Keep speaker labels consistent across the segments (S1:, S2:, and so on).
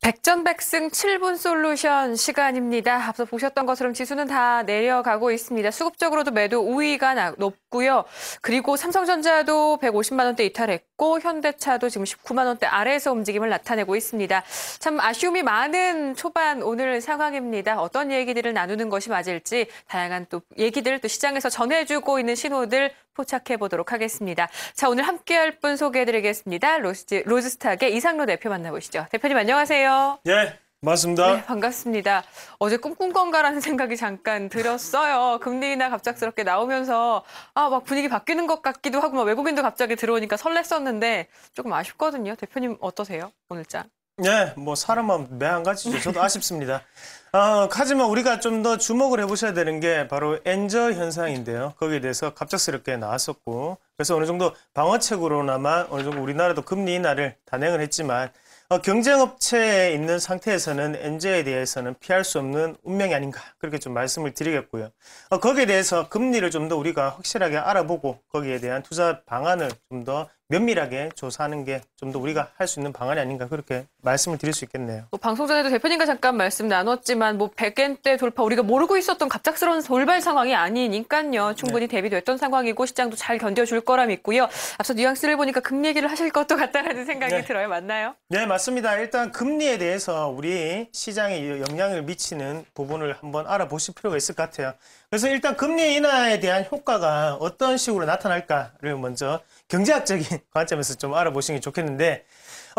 S1: 백전백승 7분 솔루션 시간입니다. 앞서 보셨던 것처럼 지수는 다 내려가고 있습니다. 수급적으로도 매도 우위가 높고요. 그리고 삼성전자도 150만 원대 이탈했고 현대차도 지금 19만 원대 아래에서 움직임을 나타내고 있습니다. 참 아쉬움이 많은 초반 오늘 상황입니다. 어떤 얘기들을 나누는 것이 맞을지 다양한 또 얘기들 또 시장에서 전해주고 있는 신호들 포착해 보도록 하겠습니다. 자, 오늘 함께할 분 소개해드리겠습니다. 로즈스탁의 이상로 대표 만나보시죠. 대표님 안녕하세요.
S2: 예, 맞습니다.
S1: 네, 반갑습니다. 어제 꿈꾼 건가라는 생각이 잠깐 들었어요. 금리 인하 갑작스럽게 나오면서 막 분위기 바뀌는 것 같기도 하고 막 외국인도 갑자기 들어오니까 설렜었는데 조금 아쉽거든요. 대표님 어떠세요? 오늘장?
S2: 예, 뭐 사람은 매 한 가지죠. 저도 아쉽습니다. 하지만 우리가 좀 더 주목을 해보셔야 되는 게 바로 엔저 현상인데요. 거기에 대해서 갑작스럽게 나왔었고, 그래서 어느 정도 방어책으로나마 어느 정도 우리나라도 금리 인하를 단행을 했지만 경쟁업체에 있는 상태에서는 엔저에 대해서는 피할 수 없는 운명이 아닌가 그렇게 좀 말씀을 드리겠고요. 거기에 대해서 금리를 좀 더 우리가 확실하게 알아보고 거기에 대한 투자 방안을 좀 더 면밀하게 조사하는 게 좀 더 우리가 할 수 있는 방안이 아닌가 그렇게 말씀을 드릴 수 있겠네요.
S1: 방송 전에도 대표님과 잠깐 말씀 나눴지만 100엔대 돌파 우리가 모르고 있었던 갑작스러운 돌발 상황이 아니니까요. 충분히 대비됐던 상황이고 시장도 잘 견뎌줄 거라 믿고요. 앞서 뉘앙스를 보니까 금리 얘기를 하실 것도 같다라는 생각이 들어요. 맞나요?
S2: 네, 맞습니다. 일단 금리에 대해서 우리 시장에 영향을 미치는 부분을 한번 알아보실 필요가 있을 것 같아요. 그래서 일단 금리 인하에 대한 효과가 어떤 식으로 나타날까를 먼저 경제학적인 관점에서 좀 알아보시는 게 좋겠는데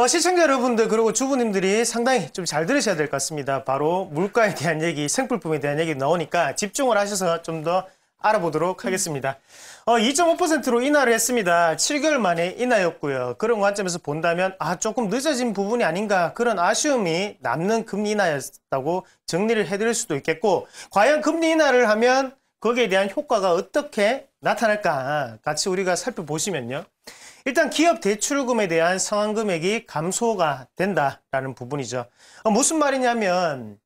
S2: 시청자 여러분들 그리고 주부님들이 상당히 좀 잘 들으셔야 될 것 같습니다. 바로 물가에 대한 얘기, 생필품에 대한 얘기 나오니까 집중을 하셔서 좀 더 알아보도록 하겠습니다. 2.5%로 인하를 했습니다. 7개월 만에 인하였고요. 그런 관점에서 본다면 조금 늦어진 부분이 아닌가 그런 아쉬움이 남는 금리 인하였다고 정리를 해드릴 수도 있겠고 과연 금리 인하를 하면 거기에 대한 효과가 어떻게 나타날까 같이 우리가 살펴보시면요. 일단 기업 대출금에 대한 상환 금액이 감소가 된다라는 부분이죠. 무슨 말이냐면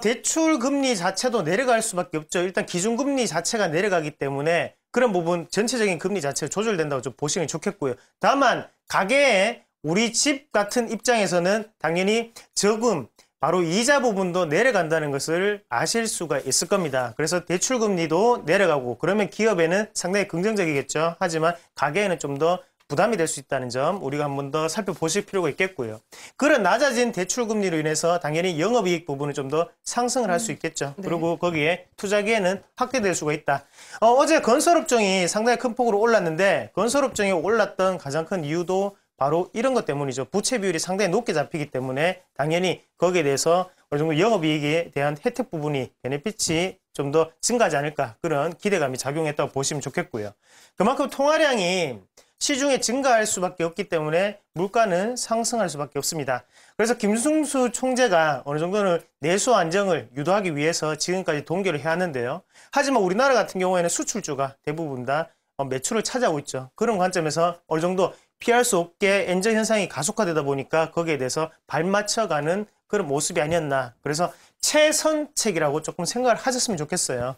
S2: 대출 금리 자체도 내려갈 수밖에 없죠. 일단 기준금리 자체가 내려가기 때문에 그런 부분 전체적인 금리 자체가 조절된다고 좀 보시면 좋겠고요. 다만 가계에 우리 집 같은 입장에서는 당연히 저금 바로 이자 부분도 내려간다는 것을 아실 수가 있을 겁니다. 그래서 대출 금리도 내려가고 그러면 기업에는 상당히 긍정적이겠죠. 하지만 가계에는 좀 더 부담이 될 수 있다는 점 우리가 한 번 더 살펴보실 필요가 있겠고요. 그런 낮아진 대출 금리로 인해서 당연히 영업이익 부분은 좀 더 상승을 할 수 있겠죠.
S1: 네.
S2: 그리고 거기에 투자 기회는 확대될 수가 있다. 어제 건설업종이 상당히 큰 폭으로 올랐는데 건설업종이 올랐던 가장 큰 이유도 바로 이런 것 때문이죠. 부채 비율이 상당히 높게 잡히기 때문에 당연히 거기에 대해서 어느 정도 영업이익에 대한 혜택 부분이 베네핏이 좀 더 증가하지 않을까 그런 기대감이 작용했다고 보시면 좋겠고요. 그만큼 통화량이 시중에 증가할 수밖에 없기 때문에 물가는 상승할 수밖에 없습니다. 그래서 김승수 총재가 어느 정도는 내수 안정을 유도하기 위해서 지금까지 동결을 해왔는데요. 하지만 우리나라 같은 경우에는 수출주가 대부분 다 매출을 차지하고 있죠. 그런 관점에서 어느 정도 피할 수 없게 엔저 현상이 가속화되다 보니까 거기에 대해서 발맞춰가는 그런 모습이 아니었나. 그래서 최선책이라고 조금 생각을 하셨으면 좋겠어요.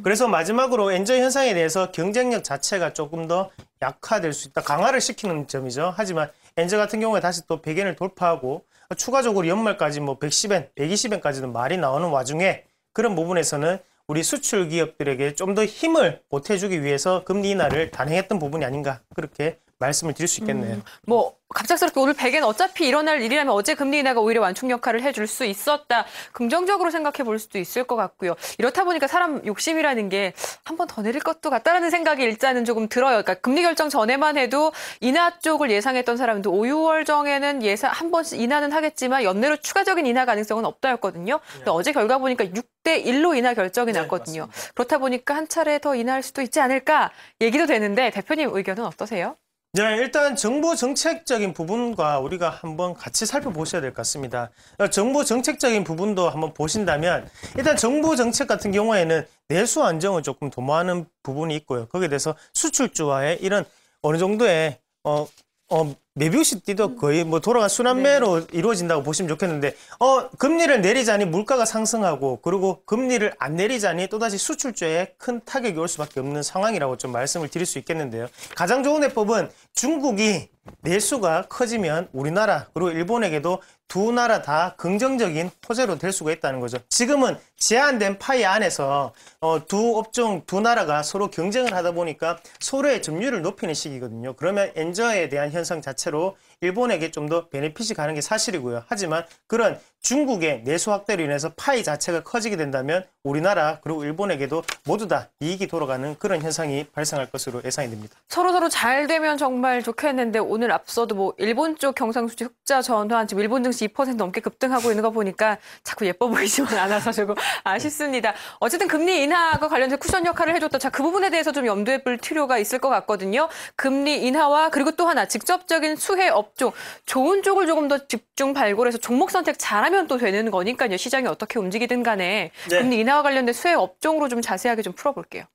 S2: 그래서 마지막으로 엔저 현상에 대해서 경쟁력 자체가 조금 더 약화될 수 있다. 강화를 시키는 점이죠. 하지만 엔저 같은 경우에 다시 또 100엔을 돌파하고 추가적으로 연말까지 110엔, 120엔까지도 말이 나오는 와중에 그런 부분에서는 우리 수출 기업들에게 좀 더 힘을 보태주기 위해서 금리 인하를 단행했던 부분이 아닌가 그렇게 말씀을 드릴 수 있겠네요.
S1: 갑작스럽게 오늘 100엔 어차피 일어날 일이라면 어제 금리 인하가 오히려 완충 역할을 해줄 수 있었다. 긍정적으로 생각해 볼 수도 있을 것 같고요. 이렇다 보니까 사람 욕심이라는 게 한 번 더 내릴 것도 같다라는 생각이 일단은 조금 들어요. 그러니까 금리 결정 전에만 해도 인하 쪽을 예상했던 사람도 5, 6월 정에는 한 번씩 인하는 하겠지만 연내로 추가적인 인하 가능성은 없다였거든요. 근데 어제 결과 보니까 6대 1로 인하 결정이 났거든요.
S2: 맞습니다.
S1: 그렇다 보니까 한 차례 더 인하할 수도 있지 않을까 얘기도 되는데 대표님 의견은 어떠세요?
S2: 네, 일단 정부 정책적인 부분과 우리가 한번 같이 살펴보셔야 될 것 같습니다. 정부 정책적인 부분도 한번 보신다면 일단 정부 정책 같은 경우에는 내수 안정을 조금 도모하는 부분이 있고요. 거기에 대해서 수출주와의 이런 어느 정도의 메비우스띠도 거의 뭐 돌아간 순환매로 이루어진다고 보시면 좋겠는데, 금리를 내리자니 물가가 상승하고, 그리고 금리를 안 내리자니 또다시 수출주에 큰 타격이 올 수밖에 없는 상황이라고 좀 말씀을 드릴 수 있겠는데요. 가장 좋은 해법은 중국이 내수가 커지면 우리나라 그리고 일본에게도 두 나라 다 긍정적인 호재로 될 수가 있다는 거죠. 지금은 제한된 파이 안에서 두 업종, 두 나라가 서로 경쟁을 하다 보니까 서로의 점유율을 높이는 시기거든요. 그러면 엔저에 대한 현상 자체로 일본에게 좀 더 베네핏이 가는 게 사실이고요. 하지만 그런 중국의 내수 확대로 인해서 파이 자체가 커지게 된다면 우리나라 그리고 일본에게도 모두 다 이익이 돌아가는 그런 현상이 발생할 것으로 예상이 됩니다.
S1: 서로 잘 되면 정말 좋겠는데 오늘 앞서도 뭐 일본 쪽 경상수지 흑자 전환 지금 일본 증시 2% 넘게 급등하고 있는 거 보니까 자꾸 예뻐 보이지만 않아서 조금 아쉽습니다. 어쨌든 금리 인하가 관련해서 쿠션 역할을 해줬다. 자, 그 부분에 대해서 좀 염두에 볼 필요가 있을 것 같거든요. 금리 인하와 그리고 또 하나 직접적인 수혜 업종 좋은 쪽을 조금 더 집중 발굴해서 종목 선택 잘하면 또 되는 거니까요. 시장이 어떻게 움직이든 간에 금리 인하와 관련된 수혜 업종으로 좀 자세하게 좀 풀어볼게요.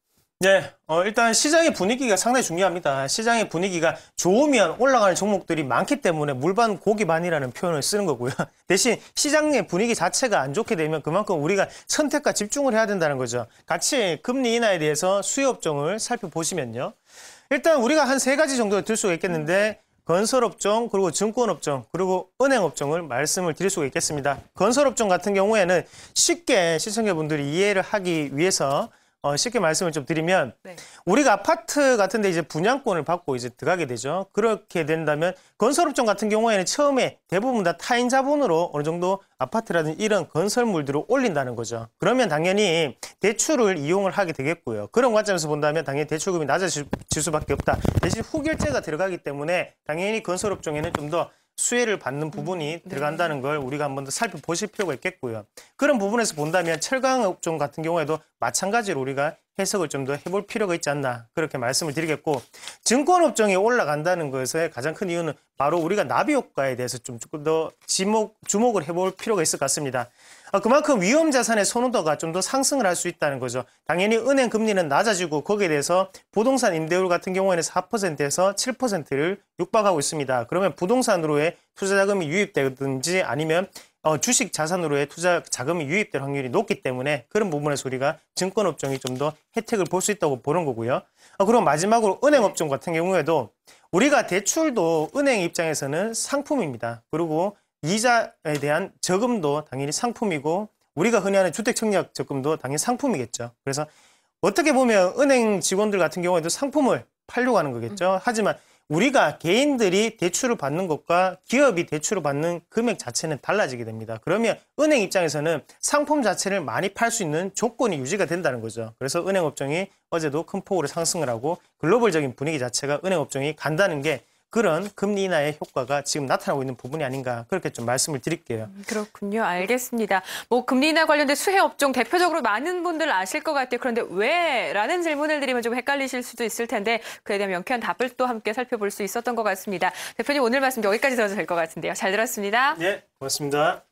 S2: 네, 일단 시장의 분위기가 상당히 중요합니다. 시장의 분위기가 좋으면 올라가는 종목들이 많기 때문에 물반 고기반이라는 표현을 쓰는 거고요. 대신 시장의 분위기 자체가 안 좋게 되면 그만큼 우리가 선택과 집중을 해야 된다는 거죠. 같이 금리 인하에 대해서 수혜 업종을 살펴보시면요. 일단 우리가 한 3가지 정도 들 수가 있겠는데 건설업종, 그리고 증권업종, 그리고 은행업종을 말씀을 드릴 수가 있겠습니다. 건설업종 같은 경우에는 쉽게 시청자분들이 이해를 하기 위해서 쉽게 말씀을 좀 드리면 우리가 아파트 같은 데 이제 분양권을 받고 이제 들어가게 되죠. 그렇게 된다면 건설업종 같은 경우에는 처음에 대부분 다 타인 자본으로 어느 정도 아파트라든지 이런 건설물들을 올린다는 거죠. 그러면 당연히 대출을 이용을 하게 되겠고요. 그런 관점에서 본다면 당연히 대출금이 낮아질 수밖에 없다. 대신 후결제가 들어가기 때문에 당연히 건설업종에는 좀 더 수혜를 받는 부분이 들어간다는 걸 우리가 한번 더 살펴보실 필요가 있겠고요. 그런 부분에서 본다면 철강업종 같은 경우에도 마찬가지로 우리가 해석을 좀 더 해볼 필요가 있지 않나 그렇게 말씀을 드리겠고, 증권업종이 올라간다는 것의 가장 큰 이유는 바로 우리가 나비 효과에 대해서 좀 더 주목을 해볼 필요가 있을 것 같습니다. 그만큼 위험 자산의 선호도가 좀 더 상승을 할 수 있다는 거죠. 당연히 은행 금리는 낮아지고 거기에 대해서 부동산 임대율 같은 경우에는 4%에서 7%를 육박하고 있습니다. 그러면 부동산으로의 투자 자금이 유입되든지 아니면 주식 자산으로의 투자 자금이 유입될 확률이 높기 때문에 그런 부분에서 우리가 증권업종이 좀 더 혜택을 볼 수 있다고 보는 거고요. 그리고 마지막으로 은행업종 같은 경우에도 우리가 대출도 은행 입장에서는 상품입니다. 그리고 이자에 대한 저금도 당연히 상품이고 우리가 흔히 하는 주택청약 적금도 당연히 상품이겠죠. 그래서 어떻게 보면 은행 직원들 같은 경우에도 상품을 팔려고 하는 거겠죠. 하지만 우리가 개인들이 대출을 받는 것과 기업이 대출을 받는 금액 자체는 달라지게 됩니다. 그러면 은행 입장에서는 상품 자체를 많이 팔 수 있는 조건이 유지가 된다는 거죠. 그래서 은행업종이 어제도 큰 폭으로 상승을 하고 글로벌적인 분위기 자체가 은행업종이 간다는 게 그런 금리 인하의 효과가 지금 나타나고 있는 부분이 아닌가 그렇게 좀 말씀을 드릴게요.
S1: 그렇군요. 알겠습니다. 뭐 금리 인하 관련된 수혜 업종 대표적으로 많은 분들 아실 것 같아요. 그런데 왜? 라는 질문을 드리면 좀 헷갈리실 수도 있을 텐데 그에 대한 명쾌한 답을 또 함께 살펴볼 수 있었던 것 같습니다. 대표님 오늘 말씀 여기까지 들어도 될 것 같은데요. 잘 들었습니다.
S2: 네, 고맙습니다.